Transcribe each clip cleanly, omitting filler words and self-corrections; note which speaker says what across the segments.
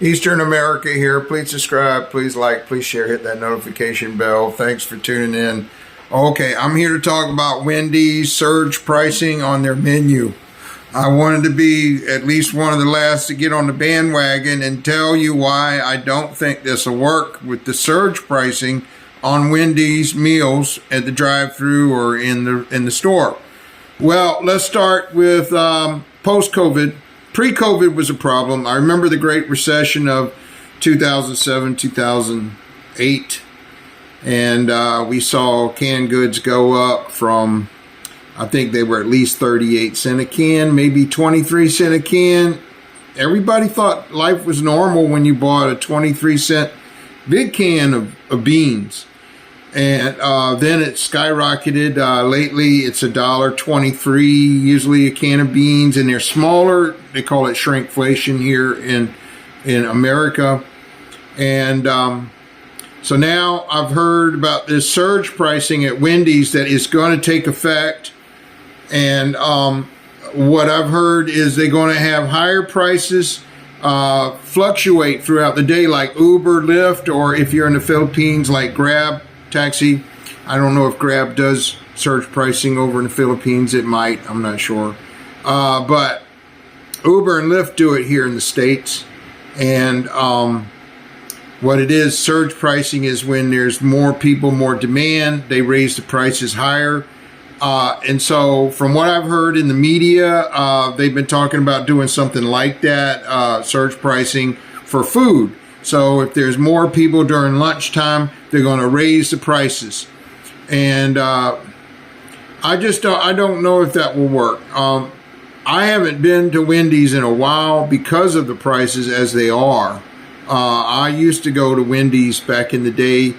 Speaker 1: Eastern America here. Please subscribe, please like, please share, hit that notification bell. Thanks for tuning in. Okay, I'm here to talk about Wendy's surge pricing on their menu. I wanted to be at least one of the last to get on the bandwagon and tell you why I don't think this will work with the surge pricing on Wendy's meals at the drive-thru or in the store. Well, let's start with post-COVID. Pre-COVID was a problem. I remember the Great Recession of 2007, 2008, and we saw canned goods go up from, I think they were at least 38 cents a can, maybe 23 cents a can. Everybody thought life was normal when you bought a 23-cent big can of beans. And then it skyrocketed. Lately, it's $1.23, usually a can of beans, and they're smaller. They call it shrinkflation here in America. And so now I've heard about this surge pricing at Wendy's that is going to take effect. And what I've heard is they're going to have higher prices fluctuate throughout the day, like Uber, Lyft, or if you're in the Philippines, like Grab taxi. I don't know if Grab does surge pricing over in the Philippines. It might. I'm not sure. But Uber and Lyft do it here in the States. And what it is, surge pricing is when there's more people, more demand. They raise the prices higher. And so from what I've heard in the media, they've been talking about doing something like that, surge pricing for food. So if there's more people during lunchtime, they're going to raise the prices. And I don't know if that will work. I haven't been to Wendy's in a while because of the prices as they are. I used to go to Wendy's back in the day,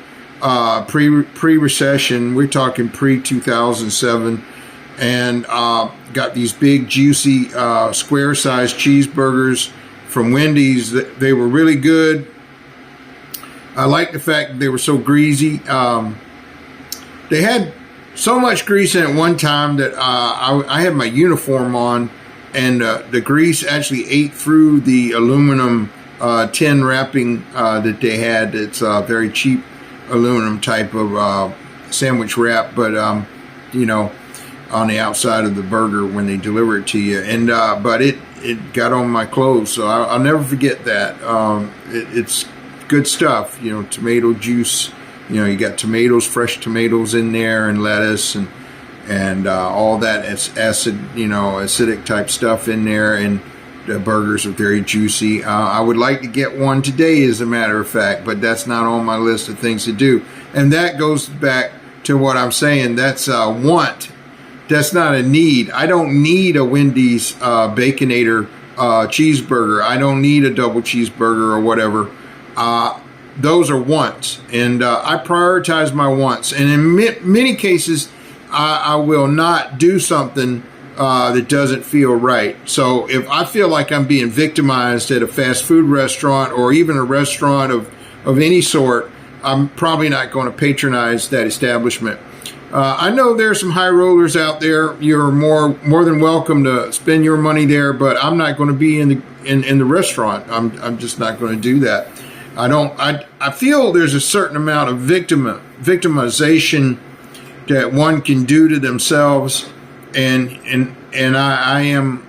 Speaker 1: pre-recession. We're talking pre-2007. And got these big, juicy, square-sized cheeseburgers from Wendy's. They were really good. I like the fact that they were so greasy. They had so much grease in it one time that I had my uniform on, and the grease actually ate through the aluminum tin wrapping that they had. It's a very cheap aluminum type of sandwich wrap, but you know, on the outside of the burger when they deliver it to you. And but it got on my clothes, so I'll never forget that. It's good stuff, you know, tomato juice, you know, you got tomatoes, fresh tomatoes in there, and lettuce, and all that acid, you know, acidic type stuff in there, and the burgers are very juicy. I would like to get one today, as a matter of fact, but that's not on my list of things to do. And that goes back to what I'm saying. That's a want. That's not a need. I don't need a Wendy's Baconator cheeseburger. I don't need a double cheeseburger or whatever. Those are wants, and I prioritize my wants. And in many cases, I will not do something that doesn't feel right. So if I feel like I'm being victimized at a fast food restaurant or even a restaurant of any sort, I'm probably not going to patronize that establishment. I know there's some high rollers out there. You're more than welcome to spend your money there, but I'm not going to be in the restaurant. I'm just not going to do that. I feel there's a certain amount of victimization that one can do to themselves, and I'm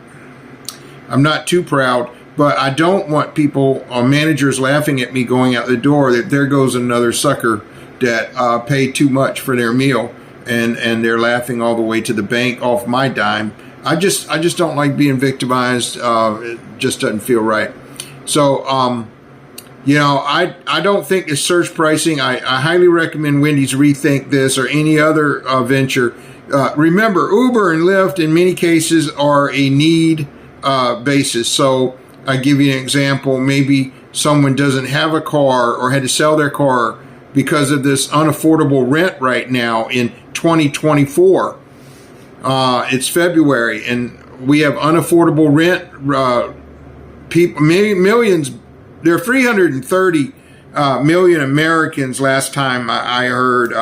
Speaker 1: not too proud, but I don't want people or managers laughing at me going out the door that there goes another sucker that paid too much for their meal, and they're laughing all the way to the bank off my dime. I just don't like being victimized. It just doesn't feel right. So you know, I don't think it's surge pricing. I highly recommend Wendy's rethink this or any other venture. Remember, Uber and Lyft in many cases are a need basis. So I give you an example. Maybe someone doesn't have a car or had to sell their car because of this unaffordable rent right now in 2024. It's February, and we have unaffordable rent. People, millions. There are 330 million Americans last time I heard,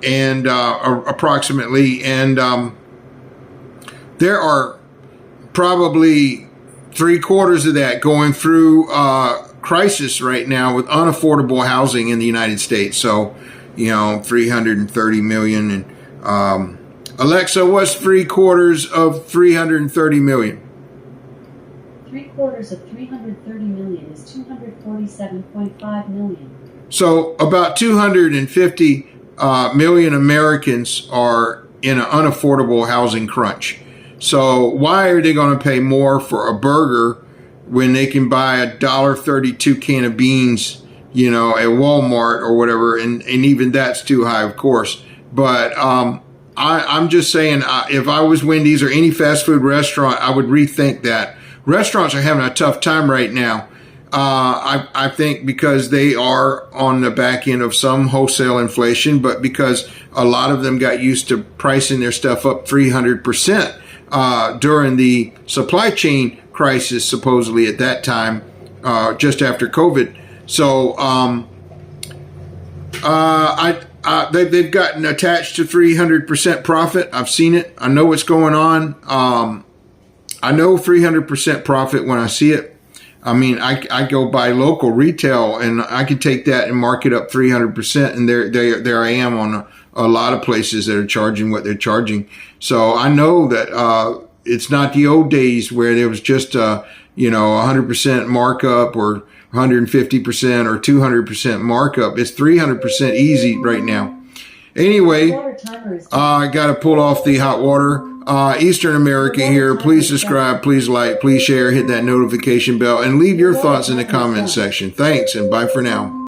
Speaker 1: and approximately, and there are probably 3/4 of that going through crisis right now with unaffordable housing in the United States. So, 330 million. And Alexa, what's 3/4 of 330 million?
Speaker 2: 3/4 of 330 million is 247.5 million.
Speaker 1: So about 250 million Americans are in an unaffordable housing crunch. So why are they going to pay more for a burger when they can buy a $1.32 can of beans, at Walmart or whatever? And even that's too high, of course. But I'm just saying, if I was Wendy's or any fast food restaurant, I would rethink that. Restaurants are having a tough time right now. I think because they are on the back end of some wholesale inflation, but because a lot of them got used to pricing their stuff up 300% during the supply chain crisis, supposedly at that time, just after COVID. So they've gotten attached to 300% profit. I've seen it. I know what's going on. I know 300% profit when I see it. I mean, I go buy local retail and I can take that and mark it up 300%. And there I am on a lot of places that are charging what they're charging. So I know that, it's not the old days where there was just, 100% markup or 150% or 200% markup. It's 300% easy right now. Anyway, I got to pull off the hot water. Eastern America here. Please subscribe, please like, please share, hit that notification bell, and leave your thoughts in the comment section. Thanks, and bye for now.